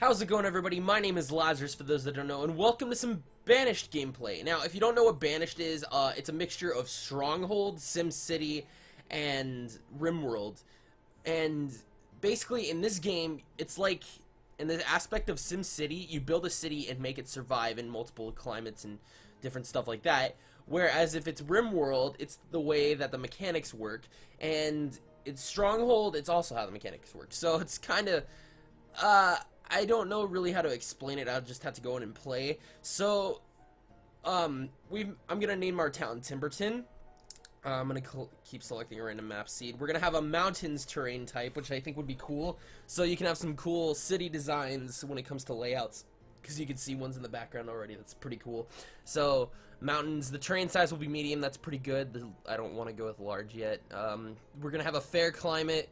How's it going, everybody? My name is Lazarus, for those that don't know, and welcome to some Banished gameplay. Now, if you don't know what Banished is, it's a mixture of Stronghold, SimCity, and RimWorld. And basically, in this game, it's like, in the aspect of SimCity, you build a city and make it survive in multiple climates and different stuff like that. Whereas if it's RimWorld, it's the way that the mechanics work, and it's Stronghold, it's also how the mechanics work. So it's kind of, I don't know really how to explain it. I'll just have to go in and play. So, I'm gonna name our town Timberton. I'm gonna keep selecting a random map seed. We're gonna have a mountains terrain type, which I think would be cool. So you can have some cool city designs when it comes to layouts, because you can see ones in the background already. That's pretty cool. So mountains, the terrain size will be medium. That's pretty good. I don't want to go with large yet. We're gonna have a fair climate.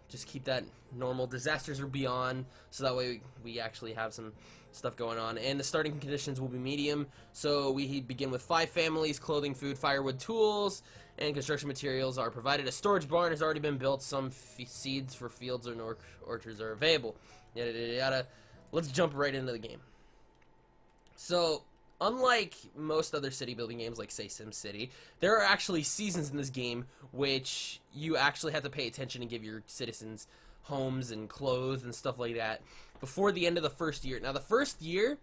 Just keep that normal. Disasters are beyond, so that way we actually have some stuff going on. And the starting conditions will be medium, so we begin with 5 families, clothing, food, firewood, tools, and construction materials are provided. A storage barn has already been built. Some seeds for fields or orchards are available. Yada yada yada. Let's jump right into the game. So, unlike most other city building games like, say, SimCity, there are actually seasons in this game which you actually have to pay attention and give your citizens homes and clothes and stuff like that before the end of the first year. Now, the first year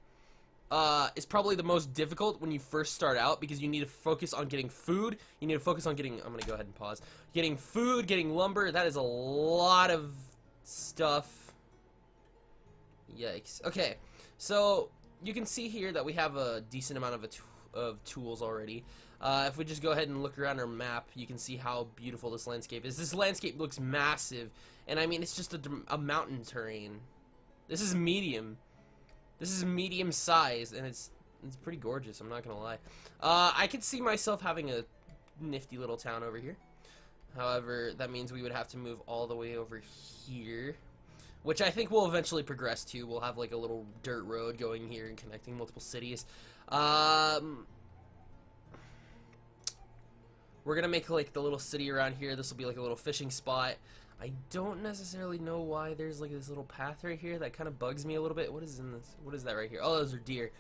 is probably the most difficult when you first start out, because you need to focus on getting food. You need to focus on getting, I'm going to go ahead and pause, getting food, getting lumber. That is a lot of stuff. Yikes. Okay, so you can see here that we have a decent amount of tools already. If we just go ahead and look around our map, you can see how beautiful this landscape is. This landscape looks massive, and I mean, it's just a mountain terrain. This is medium. This is medium size, and it's pretty gorgeous, I'm not gonna lie. I could see myself having a nifty little town over here. However, that means we would have to move all the way over here, which I think we'll eventually progress to. We'll have like a little dirt road going here and connecting multiple cities. We're gonna make like the little city around here. This will be like a little fishing spot. I don't necessarily know why there's like this little path right here. That kind of bugs me a little bit. What is in this? What is that right here? Oh, those are deer.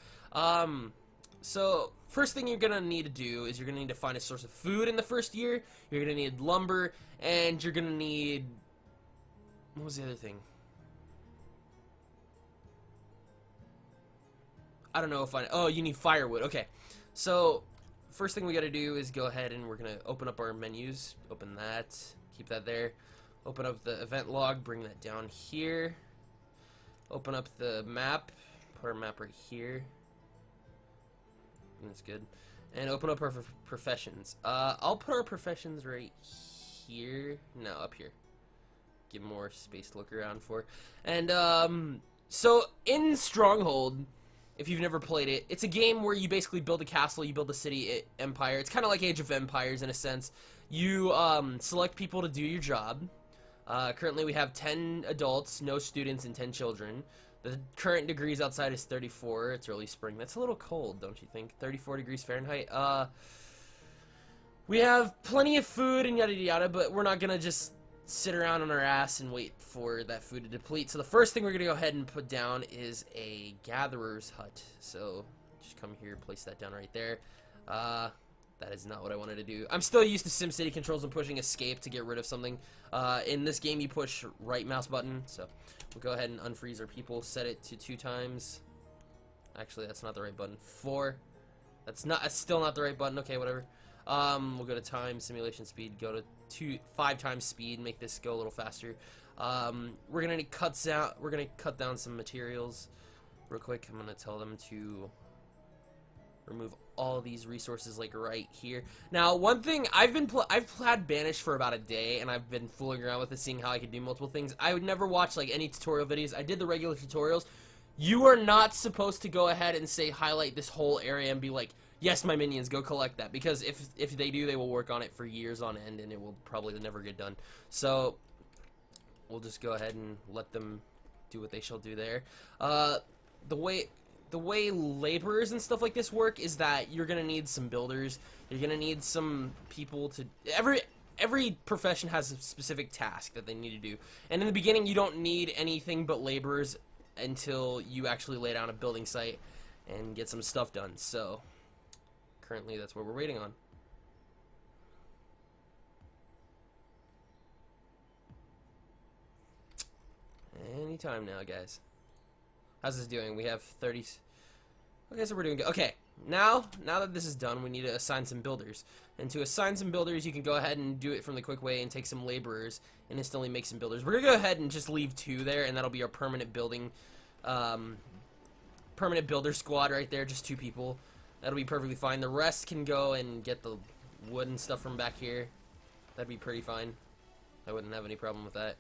So first thing you're gonna need to do is you're gonna need to find a source of food in the first year. You're gonna need lumber, and you're gonna need, what was the other thing? I don't know if oh, you need firewood. Okay, so first thing we gotta do is go ahead and we're gonna open up our menus. Open that, keep that there. Open up the event log, bring that down here. Open up the map, put our map right here. That's good. And open up our professions. I'll put our professions right here. No, up here. Give more space to look around for. And so in Stronghold, if you've never played it, it's a game where you basically build a castle, you build a city empire. It's kind of like Age of Empires in a sense. You select people to do your job. Currently we have 10 adults, no students, and 10 children. The current degrees outside is 34. It's early spring. That's a little cold, don't you think? 34 degrees Fahrenheit. We have plenty of food and yada yada, but we're not gonna just sit around on our ass and wait for that food to deplete. So the first thing we're gonna go ahead and put down is a gatherer's hut. So just come here, place that down right there. That is not what I wanted to do. I'm still used to SimCity controls and pushing escape to get rid of something. In this game, you push right mouse button. So we'll go ahead and unfreeze our people. Set it to 2 times. Actually, that's not the right button. 4. That's still not the right button. Okay, whatever. We'll go to time, simulation speed. Go to 5 times speed. Make this go a little faster. We're gonna cut down some materials real quick. I'm gonna tell them to remove all these resources like right here. Now, one thing, I've had Banished for about a day, and I've been fooling around with it, seeing how I could do multiple things. I would never watch like any tutorial videos. I did the regular tutorials. You are not supposed to go ahead and say highlight this whole area and be like, yes, my minions, go collect that, because if they do, they will work on it for years on end, and it will probably never get done. So we'll just go ahead and let them do what they shall do there. The way laborers and stuff like this work is that you're gonna need some builders. You're gonna need some people to every profession has a specific task that they need to do. And in the beginning, you don't need anything but laborers until you actually lay down a building site and get some stuff done. So currently that's what we're waiting on. Anytime now, guys. How's this doing? We have 30. Okay, so we're doing good. Okay, now that this is done, we need to assign some builders. And to assign some builders, you can go ahead and do it from the quick way and take some laborers and instantly make some builders. We're gonna go ahead and just leave 2 there, and that'll be our permanent building, permanent builder squad right there. Just 2 people. That'll be perfectly fine. The rest can go and get the wood and stuff from back here. That'd be pretty fine. I wouldn't have any problem with that.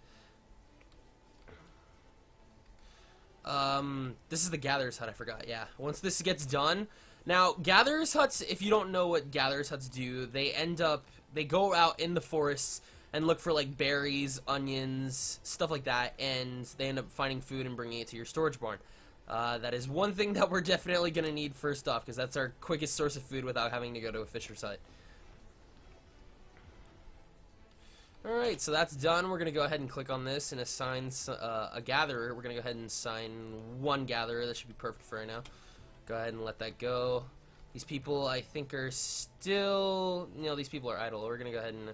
This is the Gatherer's Hut, I forgot, yeah. Once this gets done, now, Gatherer's Huts, if you don't know what Gatherer's Huts do, they go out in the forests and look for, like, berries, onions, stuff like that, and they end up finding food and bringing it to your storage barn. That is one thing that we're definitely gonna need first off, because that's our quickest source of food without having to go to a fisher's hut. Alright, so that's done. We're going to go ahead and click on this and assign a gatherer. We're going to go ahead and assign 1 gatherer. That should be perfect for right now. Go ahead and let that go. These people, I think, are still... No, these people are idle. We're going to go ahead and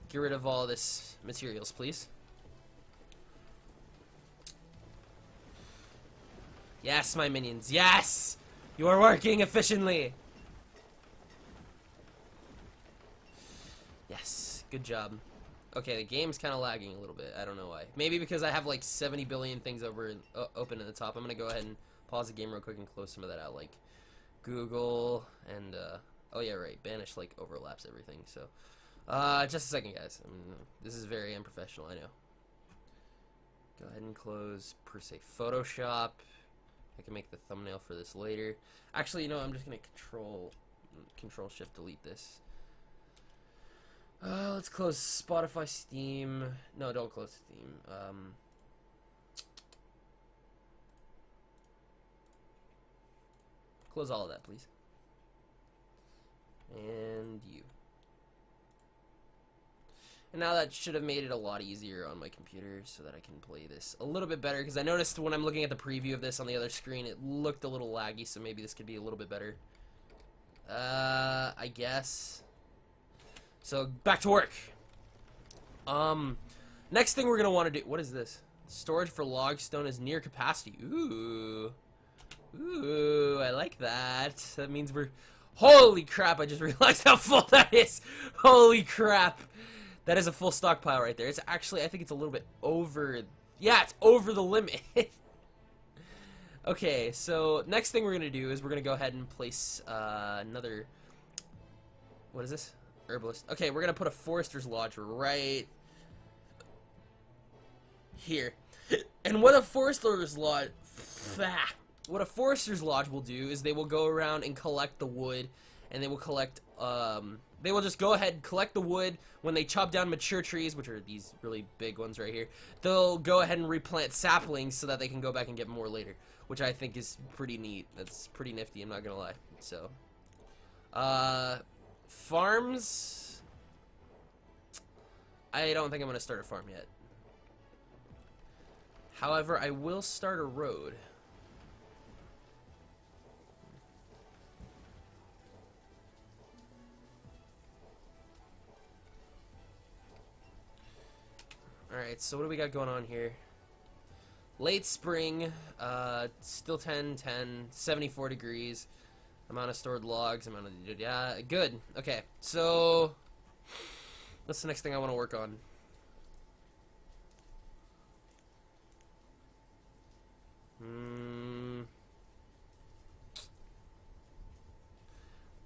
get rid of all this materials, please. Yes, my minions. Yes! You are working efficiently! Yes, good job. Okay, the game's kind of lagging a little bit. I don't know why. Maybe because I have like 70 billion things open at the top. I'm gonna go ahead and pause the game real quick and close some of that out, like Google and oh yeah, right. Banished like overlaps everything. So, just a second, guys. I mean, this is very unprofessional. I know. Go ahead and close per se Photoshop. I can make the thumbnail for this later. Actually, you know, I'm just gonna Control Shift delete this. Let's close Spotify, Steam. No, don't close Steam. Close all of that, please. And you. And now that should have made it a lot easier on my computer so that I can play this a little bit better. Because I noticed when I'm looking at the preview of this on the other screen, it looked a little laggy. So maybe this could be a little bit better. I guess. So, back to work. Next thing we're going to want to do... What is this? Storage for log stone is near capacity. Ooh. Ooh, I like that. That means we're... Holy crap, I just realized how full that is. Holy crap. That is a full stockpile right there. It's actually, I think it's a little bit over... Yeah, it's over the limit. Okay, so next thing we're going to do is we're going to go ahead and place another... What is this? Herbalist. Okay, we're gonna put a forester's lodge right here. And what a forester's lodge will do is they will go around and collect the wood, and they will collect they will just go ahead and collect the wood. When they chop down mature trees, which are these really big ones right here, they'll go ahead and replant saplings so that they can go back and get more later, which I think is pretty neat. That's pretty nifty, I'm not gonna lie. So farms, I don't think I'm going to start a farm yet. However, I will start a road. Alright, so what do we got going on here? Late spring, still 10, 74 degrees. Amount of stored logs, amount of... Yeah, good. Okay, so... What's the next thing I want to work on?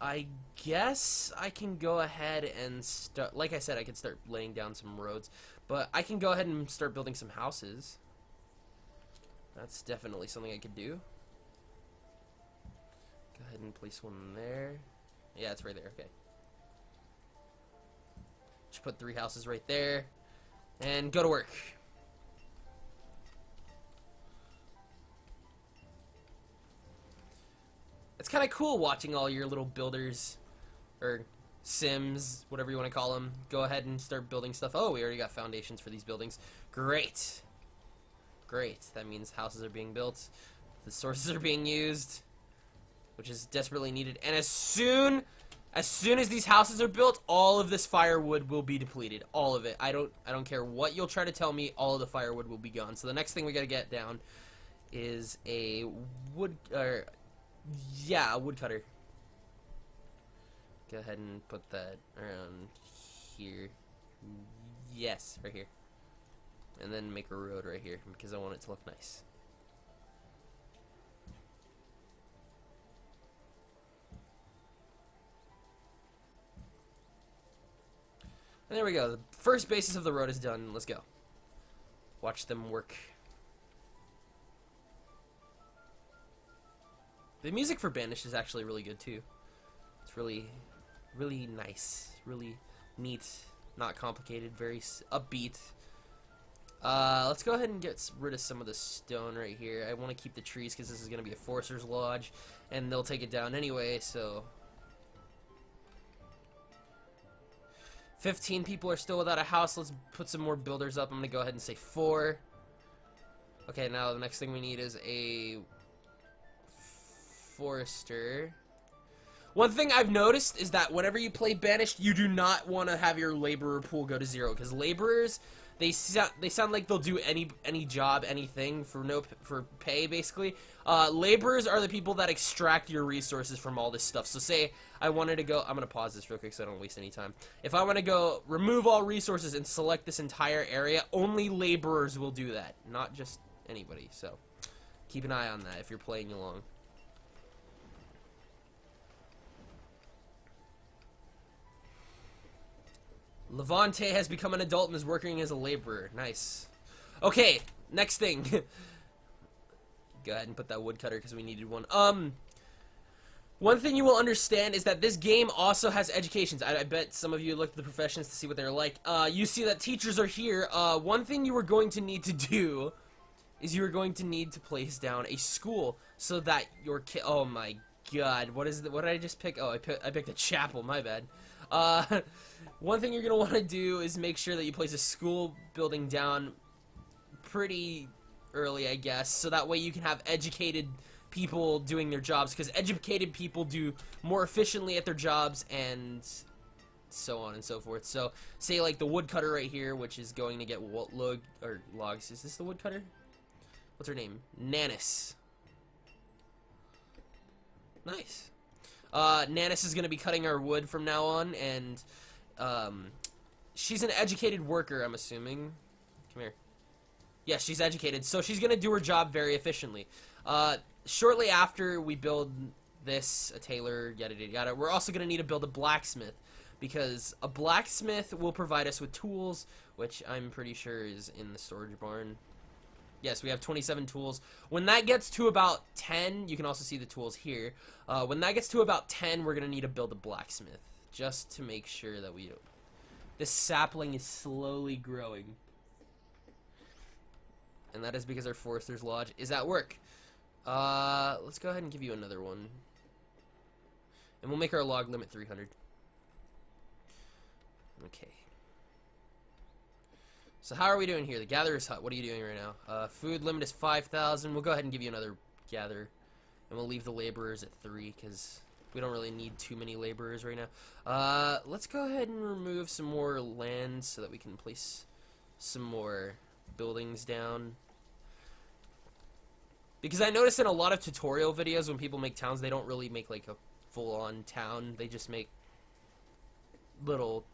I guess I can go ahead and start... Like I said, I could start laying down some roads. But I can go ahead and start building some houses. That's definitely something I could do. Go ahead and place one there. Yeah, it's right there. Okay. Just put 3 houses right there. And go to work. It's kind of cool watching all your little builders, or sims, whatever you want to call them, go ahead and start building stuff. Oh, we already got foundations for these buildings. Great. Great. That means houses are being built. The sources are being used, which is desperately needed. And as soon as these houses are built, all of this firewood will be depleted. All of it. I don't care what you'll try to tell me, all of the firewood will be gone. So the next thing we gotta get down is a woodcutter. Go ahead and put that around here. Yes, right here. And then make a road right here, because I want it to look nice. And there we go. The first basis of the road is done. Let's go. Watch them work. The music for Banished is actually really good too. It's really nice, really neat, not complicated, very upbeat. Let's go ahead and get rid of some of the stone right here. I want to keep the trees because this is going to be a Forcer's Lodge, and they'll take it down anyway, so... 15 people are still without a house. Let's put some more builders up. I'm going to go ahead and say 4. Okay, now the next thing we need is a forester. One thing I've noticed is that whenever you play Banished, you do not want to have your laborer pool go to 0, because laborers, they sound like they'll do any job, anything for pay, basically. Laborers are the people that extract your resources from all this stuff. So say I wanted to go, I'm gonna pause this real quick so I don't waste any time. If I want to go remove all resources and select this entire area, only laborers will do that, not just anybody. So keep an eye on that if you're playing along. Levante has become an adult and is working as a laborer. Nice. Okay, next thing. Go ahead and put that woodcutter because we needed one. One thing you will understand is that this game also has educations. I bet some of you looked at the professions to see what they're like. You see that teachers are here. One thing you are going to need to do is you are going to need to place down a school so that your kid... Oh my god, what did I just pick? Oh, I picked a chapel, my bad. One thing you're going to want to do is make sure that you place a school building down pretty early, I guess, so that way you can have educated people doing their jobs, because educated people do more efficiently at their jobs, and so on and so forth. So, say like the woodcutter right here, which is going to get logs. Is this the woodcutter? What's her name? Nanis. Nice. Nanis is going to be cutting our wood from now on, and she's an educated worker, I'm assuming. Come here. Yes, she's educated, so she's going to do her job very efficiently. Shortly after we build this, a tailor, yada yada yada, we're also going to need to build a blacksmith, because a blacksmith will provide us with tools, which I'm pretty sure is in the storage barn. Yes, we have 27 tools. When that gets to about 10, you can also see the tools here. When that gets to about 10, we're going to need to build a blacksmith, just to make sure that we... This sapling is slowly growing. And that is because our Forester's Lodge is at work. Let's go ahead and give you another one. And we'll make our log limit 300. Okay. So how are we doing here? The Gatherer's Hut, what are you doing right now? Food limit is 5,000. We'll go ahead and give you another gather. And we'll leave the laborers at 3, because we don't really need too many laborers right now. Let's go ahead and remove some more land so that we can place some more buildings down. Because I noticed in a lot of tutorial videos when people make towns, they don't really make like a full-on town. They just make little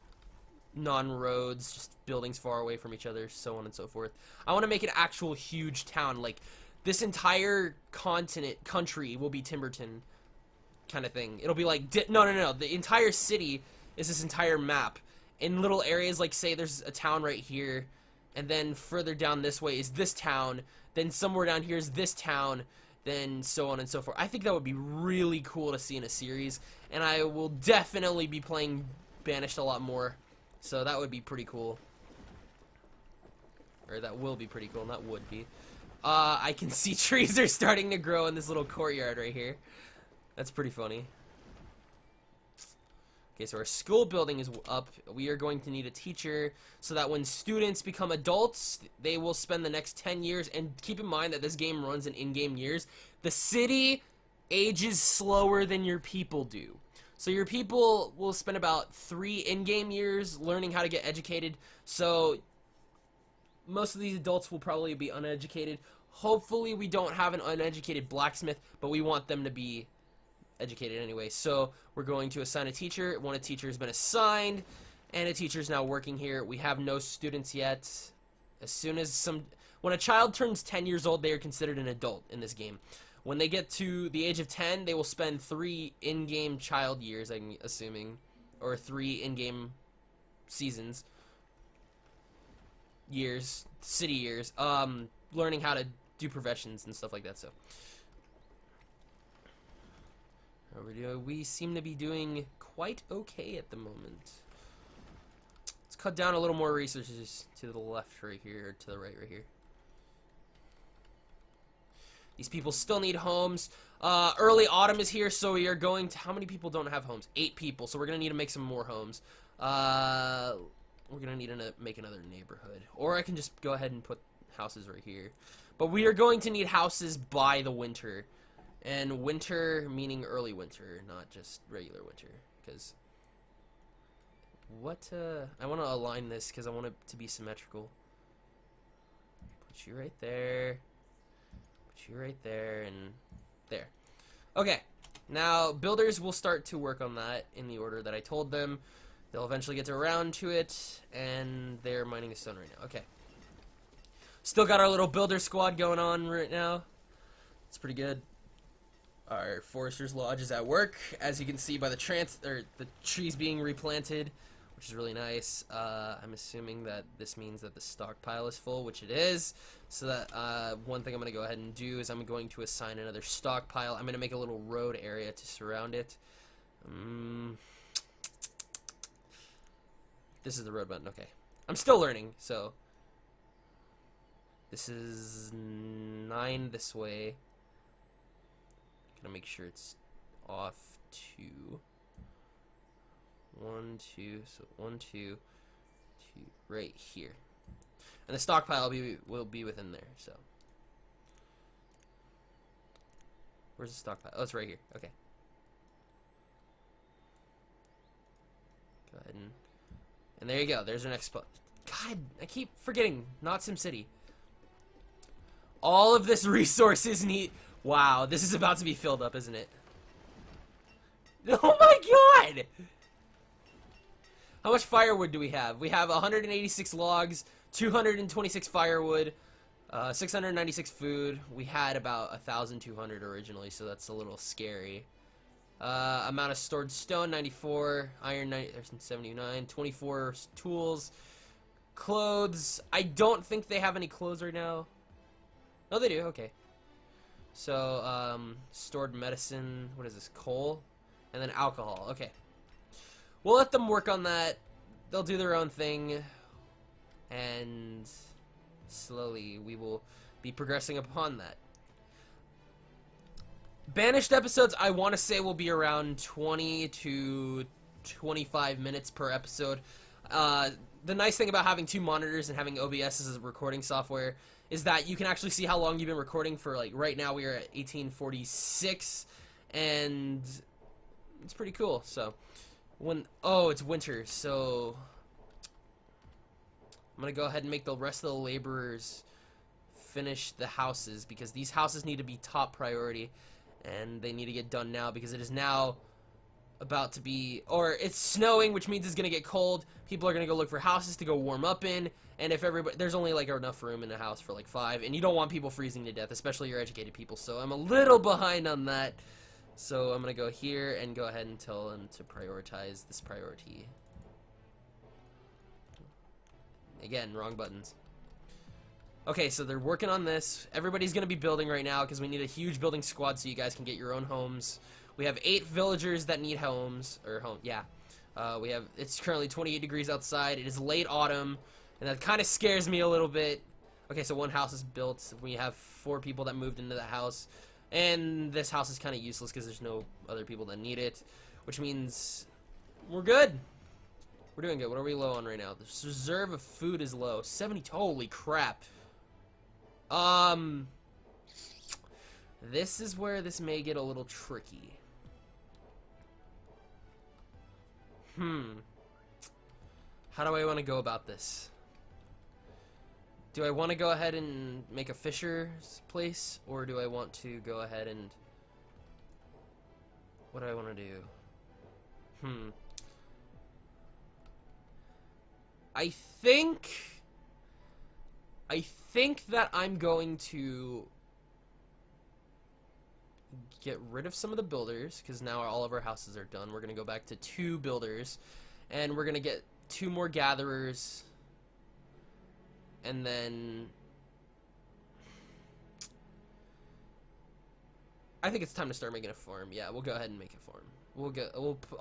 non-roads, just buildings far away from each other, so on and so forth. I want to make an actual huge town. Like, this entire country will be Timberton kind of thing. It'll be like, no. The entire city is this entire map. In little areas, like, say there's a town right here, and then further down this way is this town, then somewhere down here is this town, then so on and so forth. I think that would be really cool to see in a series, and I will definitely be playing Banished a lot more, so that would be pretty cool. Or that will be pretty cool, not would be. I can see trees are starting to grow in this little courtyard right here. That's pretty funny. Okay, so our school building is up. We are going to need a teacher so that when students become adults, they will spend the next 10 years. And keep in mind that this game runs in-game years. The city ages slower than your people do. So your people will spend about 3 in-game years learning how to get educated. So most of these adults will probably be uneducated. Hopefully we don't have an uneducated blacksmith, but we want them to be educated anyway. So we're going to assign a teacher. One teacher has been assigned, and a teacher is now working here. We have no students yet. When a child turns 10 years old, they are considered an adult in this game. When they get to the age of 10, they will spend 3 in-game child years, I'm assuming, or 3 in-game seasons, city years, learning how to do professions and stuff like that. So we seem to be doing quite okay at the moment. Let's cut down a little more resources to the left right here, or to the right here. These people still need homes. Early autumn is here, so we are going to... How many people don't have homes? 8 people, so we're going to need to make some more homes. We're going to need to make another neighborhood. Or I can just go ahead and put houses right here. But we are going to need houses by the winter. And winter meaning early winter, not just regular winter. Because... I want to align this because I want it to be symmetrical. Put you right there. Put you right there and there. Okay. Now, builders will start to work on that in the order that I told them. They'll eventually get around to it, and they're mining the stone right now. Okay. Still got our little builder squad going on right now. It's pretty good. Our Forester's Lodge is at work, as you can see by the trees being replanted, which is really nice. I'm assuming that this means that the stockpile is full, which it is. So that one thing I'm going to go ahead and do is I'm going to assign another stockpile. I'm going to make a little road area to surround it. This is the road button. Okay. I'm still learning, so this is 9 this way. Gonna make sure it's off to 1, 2, so 1, 2, 2, right here, and the stockpile will be within there. So where's the stockpile? Oh, it's right here. Okay. Go ahead and there you go. There's our next spot. God, I keep forgetting. Not SimCity. All of this resources need. Wow, this is about to be filled up, isn't it? Oh my god! How much firewood do we have? We have 186 logs, 226 firewood, 696 food. We had about 1,200 originally, so that's a little scary. Amount of stored stone, 94. Iron, 79. 24 tools. Clothes. I don't think they have any clothes right now. No, they do. Okay. So, stored medicine. What is this? Coal. And then alcohol. Okay. We'll let them work on that. They'll do their own thing. And slowly we will be progressing upon that. Banished episodes, I want to say, will be around 20 to 25 minutes per episode. The nice thing about having 2 monitors and having OBS as a recording software is that you can actually see how long you've been recording for. Like, right now we are at 1846, and it's pretty cool. So, it's winter, so I'm going to go ahead and make the rest of the laborers finish the houses, because these houses need to be top priority. And they need to get done now because it is now about to be, or it's snowing, which means it's going to get cold. People are going to go look for houses to go warm up in. And if everybody, there's only like enough room in the house for like 5. And you don't want people freezing to death, especially your educated people. So I'm a little behind on that. So I'm going to go here and go ahead and tell them to prioritize this priority. Again, wrong buttons. Okay, so they're working on this. Everybody's going to be building right now because we need a huge building squad so you guys can get your own homes. We have 8 villagers that need homes. It's currently 28 degrees outside. It is late autumn, and that kind of scares me a little bit. Okay, so 1 house is built. We have 4 people that moved into the house. And this house is kind of useless because there's no other people that need it. Which means We're good. We're doing good. What are we low on right now? The reserve of food is low. 70. Holy crap. This is where this may get a little tricky. How do I want to go about this? Do I want to go ahead and make a fisher's place, or do I want to go ahead and... What do I want to do? I think that I'm going to get rid of some of the builders, because now all of our houses are done. We're going to go back to 2 builders, and we're going to get 2 more gatherers, and then I think it's time to start making a farm. Yeah, we'll go ahead and make a farm.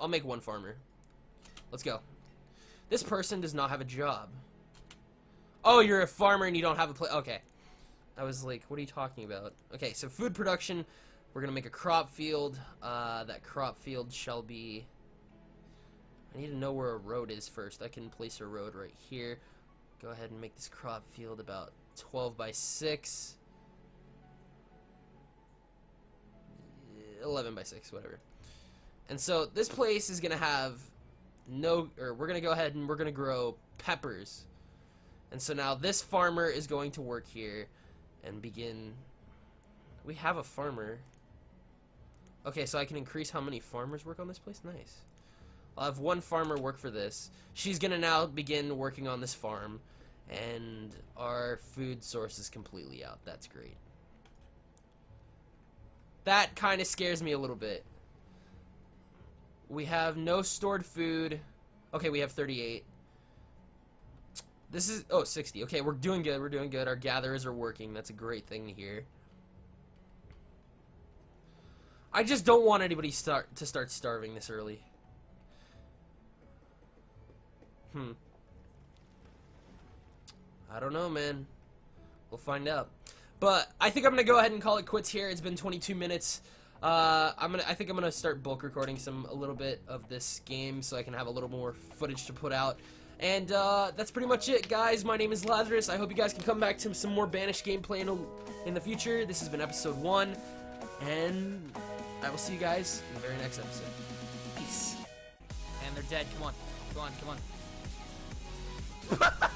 I'll make 1 farmer. Let's go. This person does not have a job. Oh, you're a farmer and you don't have a place. Okay. I was like, what are you talking about? Okay, so food production. We're going to make a crop field. That crop field shall be... I need to know where a road is first. I can place a road right here. Go ahead and make this crop field about 12 by 6. 11 by 6, whatever. And so this place is going to have we're going to go ahead and we're going to grow peppers. And so now this farmer is going to work here and begin. We have a farmer. Okay, so I can increase how many farmers work on this place. Nice. I'll have 1 farmer work for this. She's going to now begin working on this farm. And our food source is completely out. That's great. That kind of scares me a little bit. We have no stored food. Okay, we have 38. This is... Oh, 60. Okay, we're doing good. We're doing good. Our gatherers are working. That's a great thing to hear. I just don't want anybody to start starving this early. I don't know, man. We'll find out. But I think I'm gonna go ahead and call it quits here. It's been 22 minutes. I think I'm gonna start bulk recording a little bit of this game so I can have a little more footage to put out. And that's pretty much it, guys. My name is Lazarus. I hope you guys can come back to some more Banished gameplay in the future. This has been episode 1, and I will see you guys in the very next episode. Peace. And they're dead. Come on. Come on. Come on.